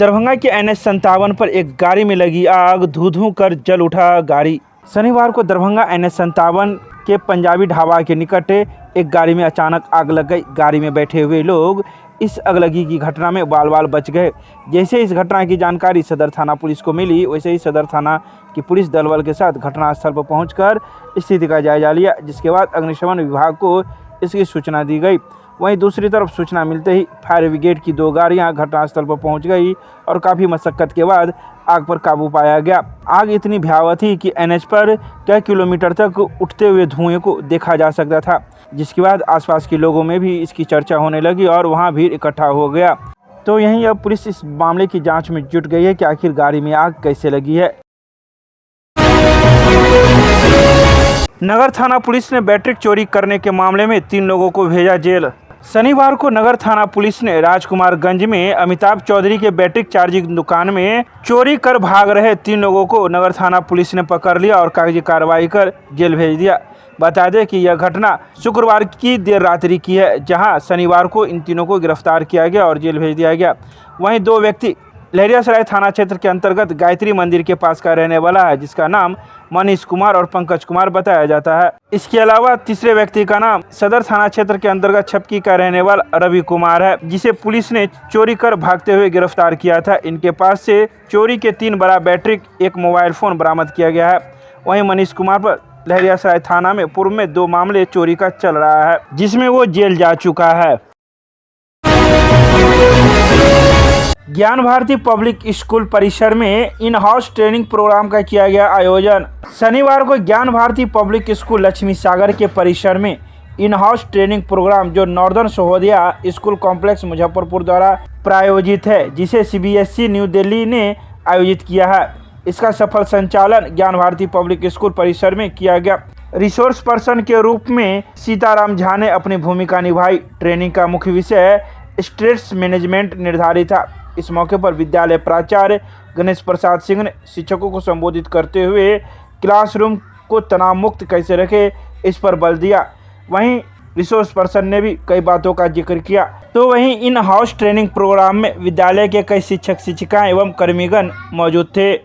दरभंगा के NH57 पर एक गाड़ी में लगी आग, धू-धू कर जल उठा गाड़ी। शनिवार को दरभंगा NH57 के पंजाबी ढाबा के निकट एक गाड़ी में अचानक आग लग गई। गाड़ी में बैठे हुए लोग इस अगलगी की घटना में बाल-बाल बच गए। जैसे इस घटना की जानकारी सदर थाना पुलिस को मिली, वैसे ही सदर थाना की पुलिस दल के साथ घटनास्थल पर पहुंचकर स्थिति का जायजा लिया, जिसके बाद अग्निशमन विभाग को इसकी सूचना दी गई। वहीं दूसरी तरफ सूचना मिलते ही फायर ब्रिगेड की 2 गाड़ियां घटनास्थल पर पहुंच गई और काफ़ी मशक्कत के बाद आग पर काबू पाया गया। आग इतनी भयावह थी कि NH पर कई किलोमीटर तक उठते हुए धुएं को देखा जा सकता था, जिसके बाद आसपास के लोगों में भी इसकी चर्चा होने लगी और वहां भीड़ इकट्ठा हो गया। तो यहीं अब पुलिस इस मामले की जाँच में जुट गई है कि आखिर गाड़ी में आग कैसे लगी है। नगर थाना पुलिस ने बैटरी चोरी करने के मामले में 3 लोगों को भेजा जेल। शनिवार को नगर थाना पुलिस ने राजकुमारगंज में अमिताभ चौधरी के बैटरी चार्जिंग दुकान में चोरी कर भाग रहे 3 लोगों को नगर थाना पुलिस ने पकड़ लिया और कागजी कार्रवाई कर जेल भेज दिया। बता दें कि यह घटना शुक्रवार की देर रात्रि की है, जहां शनिवार को इन तीनों को गिरफ्तार किया गया और जेल भेज दिया गया। वहीं 2 व्यक्ति लहरियासराय थाना क्षेत्र के अंतर्गत गायत्री मंदिर के पास का रहने वाला है, जिसका नाम मनीष कुमार और पंकज कुमार बताया जाता है। इसके अलावा तीसरे व्यक्ति का नाम सदर थाना क्षेत्र के अंतर्गत छपकी का रहने वाला रवि कुमार है, जिसे पुलिस ने चोरी कर भागते हुए गिरफ्तार किया था। इनके पास से चोरी के 3 बड़ा बैटरी, 1 मोबाइल फोन बरामद किया गया है। वहीं मनीष कुमार पर लहरियासराय थाना में पूर्व में 2 मामले चोरी का चल रहा है, जिसमें वो जेल जा चुका है। ज्ञान भारती पब्लिक स्कूल परिसर में इन हाउस ट्रेनिंग प्रोग्राम का किया गया आयोजन। शनिवार को ज्ञान भारती पब्लिक स्कूल लक्ष्मी सागर के परिसर में इन हाउस ट्रेनिंग प्रोग्राम जो नॉर्दर्न सहोदिया स्कूल कॉम्प्लेक्स मुजफ्फरपुर द्वारा प्रायोजित है, जिसे CBSE न्यू दिल्ली ने आयोजित किया है। इसका सफल संचालन ज्ञान भारती पब्लिक स्कूल परिसर में किया गया। रिसोर्स पर्सन के रूप में सीताराम झा ने अपनी भूमिका निभाई। ट्रेनिंग का मुख्य विषय स्ट्रेस मैनेजमेंट निर्धारित था। इस मौके पर विद्यालय प्राचार्य गणेश प्रसाद सिंह ने शिक्षकों को संबोधित करते हुए क्लासरूम को तनाव मुक्त कैसे रखें, इस पर बल दिया। वहीं रिसोर्स पर्सन ने भी कई बातों का जिक्र किया। तो वहीं इन हाउस ट्रेनिंग प्रोग्राम में विद्यालय के कई शिक्षक शिक्षिकाएं एवं कर्मीगण मौजूद थे।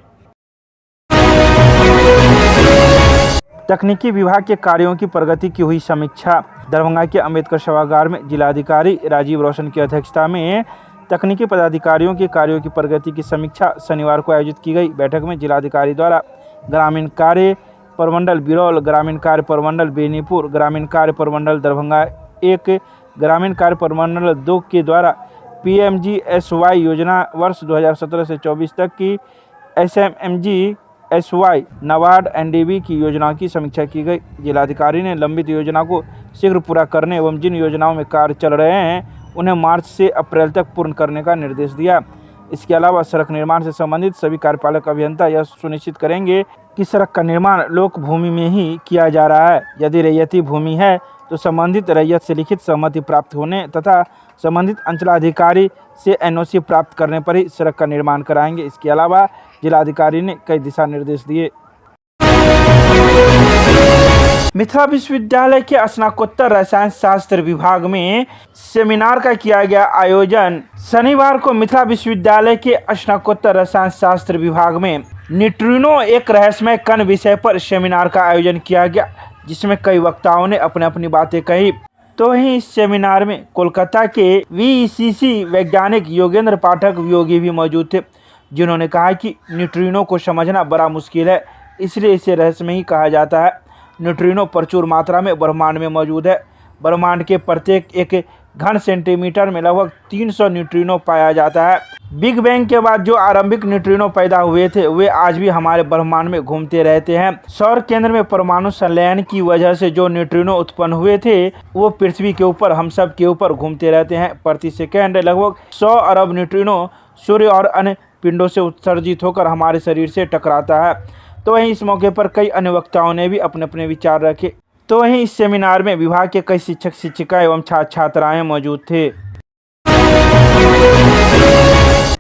तकनीकी विभाग के कार्यों की प्रगति की हुई समीक्षा। दरभंगा के अम्बेडकर सभागार में जिलाधिकारी राजीव रोशन की अध्यक्षता में तकनीकी पदाधिकारियों के कार्यों की प्रगति की समीक्षा शनिवार को आयोजित की गई। बैठक में जिलाधिकारी द्वारा ग्रामीण कार्य प्रमंडल बिरौल, ग्रामीण कार्य प्रमंडल बेनीपुर, ग्रामीण कार्य प्रमंडल दरभंगा 1, ग्रामीण कार्य प्रमंडल 2 के द्वारा PMGSY योजना वर्ष 2017 से 24 तक की SMMGSY नाबार्ड NDB की योजनाओं की समीक्षा की गई। जिलाधिकारी ने लंबित योजना को शीघ्र पूरा करने एवं जिन योजनाओं में कार्य चल रहे हैं उन्हें मार्च से अप्रैल तक पूर्ण करने का निर्देश दिया। इसके अलावा सड़क निर्माण से संबंधित सभी कार्यपालक अभियंता यह सुनिश्चित करेंगे कि सड़क का निर्माण लोक भूमि में ही किया जा रहा है। यदि रैयती भूमि है तो संबंधित रैयत से लिखित सहमति प्राप्त होने तथा संबंधित अंचलाधिकारी से NOC प्राप्त करने पर ही सड़क का निर्माण कराएंगे। इसके अलावा जिलाधिकारी ने कई दिशा निर्देश दिए। मिथिला विश्वविद्यालय के स्नातकोत्तर रसायन शास्त्र विभाग में सेमिनार का किया गया आयोजन। शनिवार को मिथिला विश्वविद्यालय के स्नातकोत्तर रसायन शास्त्र विभाग में न्यूट्रिनो एक रहस्यमय कण विषय पर सेमिनार का आयोजन किया गया, जिसमें कई वक्ताओं ने अपनी अपनी बातें कही। तो वहीं इस सेमिनार में कोलकाता के VECC वैज्ञानिक योगेंद्र पाठक योगी भी मौजूद थे, जिन्होंने कहा कि न्यूट्रिनो को समझना बड़ा मुश्किल है, इसलिए इसे रहस्यमय ही कहा जाता है। न्यूट्रिनो प्रचुर मात्रा में ब्रह्मांड में मौजूद है। ब्रह्मांड के प्रत्येक 1 घन सेंटीमीटर में लगभग 300 न्यूट्रिनो पाया जाता है। बिग बैंग के बाद जो आरंभिक न्यूट्रिनो पैदा हुए थे वे आज भी हमारे ब्रह्मांड में घूमते रहते हैं। सौर केंद्र में परमाणु संलयन की वजह से जो न्यूट्रिनो उत्पन्न हुए थे वो पृथ्वी के ऊपर, हम सब के ऊपर घूमते रहते हैं। प्रति सेकेंड लगभग 100 अरब न्यूट्रिनो सूर्य और अन्य पिंडों से उत्सर्जित होकर हमारे शरीर से टकराता है। तो वहीं इस मौके पर कई अन्य वक्ताओं ने भी अपने अपने विचार रखे। तो वहीं इस सेमिनार में विभाग के कई शिक्षक शिक्षिका एवं छात्र छात्राएं मौजूद थे।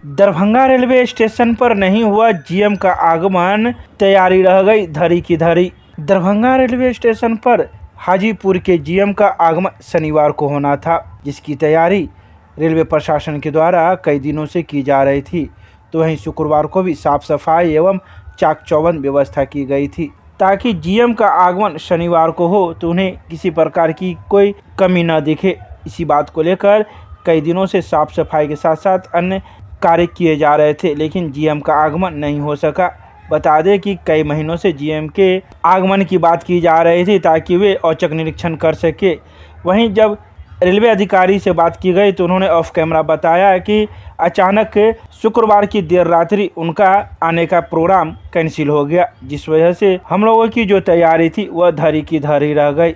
दरभंगा रेलवे स्टेशन पर नहीं हुआ GM का आगमन, तैयारी रह गई धरी की धरी। दरभंगा रेलवे स्टेशन पर हाजीपुर के GM का आगमन शनिवार को होना था, जिसकी तैयारी रेलवे प्रशासन के द्वारा कई दिनों से की जा रही थी। तो वहीं शुक्रवार को भी साफ सफाई एवं चाक चौबंद व्यवस्था की गई थी ताकि जीएम का आगमन शनिवार को हो तो उन्हें किसी प्रकार की कोई कमी न दिखे। इसी बात को लेकर कई दिनों से साफ सफाई के साथ साथ अन्य कार्य किए जा रहे थे, लेकिन जीएम का आगमन नहीं हो सका। बता दें कि कई महीनों से जीएम के आगमन की बात की जा रही थी ताकि वे औचक निरीक्षण कर सके। वहीं जब रेलवे अधिकारी से बात की गई तो उन्होंने ऑफ कैमरा बताया कि अचानक शुक्रवार की देर रात्रि उनका आने का प्रोग्राम कैंसिल हो गया, जिस वजह से हम लोगों की जो तैयारी थी वह धरी की धरी रह गई।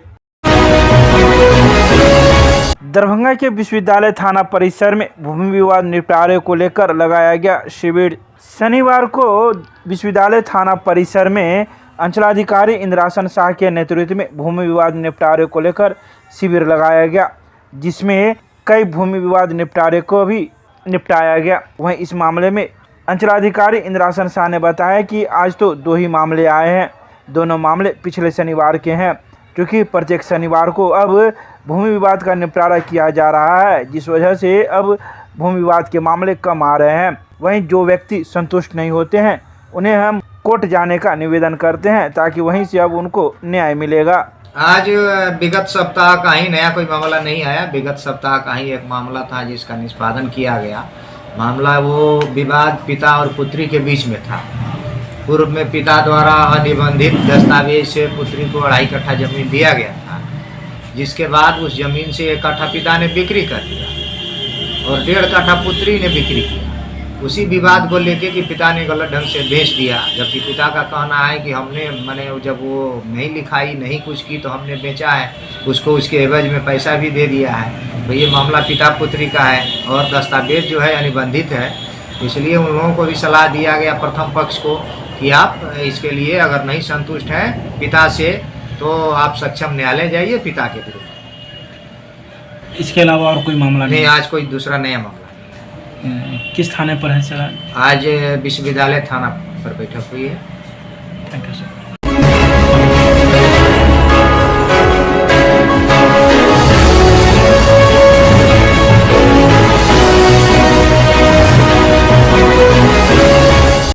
दरभंगा के विश्वविद्यालय थाना परिसर में भूमि विवाद निपटारे को लेकर लगाया गया शिविर। शनिवार को विश्वविद्यालय थाना परिसर में अंचलाधिकारी इंद्रासन शाह के नेतृत्व में भूमि विवाद निपटारे को लेकर शिविर लगाया गया, जिसमें कई भूमि विवाद निपटारे को भी निपटाया गया। वहीं इस मामले में अंचलाधिकारी इंद्रासन शाह ने बताया कि आज तो 2 ही मामले आए हैं, दोनों मामले पिछले शनिवार के हैं, क्योंकि प्रत्येक शनिवार को अब भूमि विवाद का निपटारा किया जा रहा है, जिस वजह से अब भूमि विवाद के मामले कम आ रहे हैं। वहीं जो व्यक्ति संतुष्ट नहीं होते हैं उन्हें हम कोर्ट जाने का निवेदन करते हैं ताकि वहीं से अब उनको न्याय मिलेगा। आज विगत सप्ताह का ही नया कोई मामला नहीं आया, विगत सप्ताह का ही एक मामला था जिसका निष्पादन किया गया। मामला वो विवाद पिता और पुत्री के बीच में था। पूर्व में पिता द्वारा अनिबंधित दस्तावेज से पुत्री को 2.5 कट्ठा जमीन दिया गया था, जिसके बाद उस जमीन से 1 कट्ठा पिता ने बिक्री कर दिया और 1.5 कट्ठा पुत्री ने बिक्री किया। उसी विवाद को लेके कि पिता ने गलत ढंग से बेच दिया, जबकि पिता का कहना है कि हमने जब वो नहीं लिखाई नहीं कुछ की तो हमने बेचा है, उसको उसके एवज में पैसा भी दे दिया है। तो ये मामला पिता पुत्री का है और दस्तावेज जो है अनिबंधित है। इसलिए उन लोगों को भी सलाह दिया गया प्रथम पक्ष को कि आप इसके लिए अगर नहीं संतुष्ट हैं पिता से तो आप सक्षम न्यायालय जाइए पिता के विरुद्ध। इसके अलावा और कोई मामला नहीं, आज कोई दूसरा नया मामला। किस थाने पर है सर? आज विश्वविद्यालय थाना पर बैठक हुई है।